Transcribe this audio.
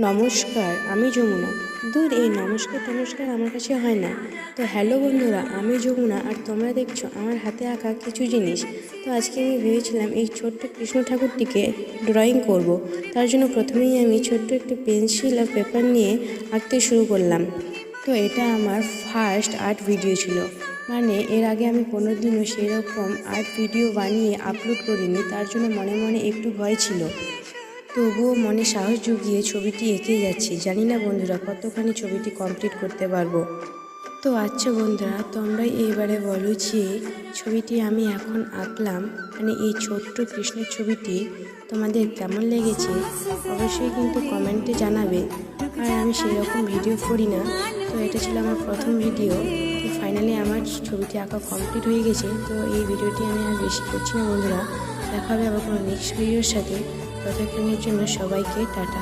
নমস্কার, আমি যমুনা। দূর এই নমস্কার আমার কাছে হয় না। তো হ্যালো বন্ধুরা, আমি যমুনা আর তোমরা দেখছো আমার হাতে আঁকা কিছু জিনিস। তো আজকে আমি ভেবেছিলাম এই ছোট্ট কৃষ্ণ ঠাকুরটিকে ড্রয়িং করব। তার জন্য প্রথমেই আমি ছোট্ট একটি পেন্সিল আর পেপার নিয়ে আঁকতে শুরু করলাম। তো এটা আমার ফার্স্ট আর্ট ভিডিও ছিল, মানে এর আগে আমি কোনোদিনও সেরকম আর্ট ভিডিও বানিয়ে আপলোড করিনি। তার জন্য মনে মনে একটু ভয় ছিল, তবুও মনে সাহস জুগিয়ে ছবিটি এঁকে যাচ্ছি। জানি না বন্ধুরা কতখানি ছবিটি কমপ্লিট করতে পারবো। তো আচ্ছা বন্ধুরা, তোমরা এবারে বলো যে ছবিটি আমি এখন আঁকলাম, মানে এই ছোট্ট কৃষ্ণের ছবিটি তোমাদের কেমন লেগেছে অবশ্যই কিন্তু কমেন্টে জানাবে। আর আমি সেরকম ভিডিও করি না, তো এটা ছিল আমার প্রথম ভিডিও। তো ফাইনালি আমার ছবিটি আঁকা কমপ্লিট হয়ে গেছে। তো এই ভিডিওটি আমি আর বেশি করছি না বন্ধুরা, দেখা হবে আবার কোনো নেক্সট ভিডিওর সাথে। ততক্ষণের জন্য সবাইকে টাটা।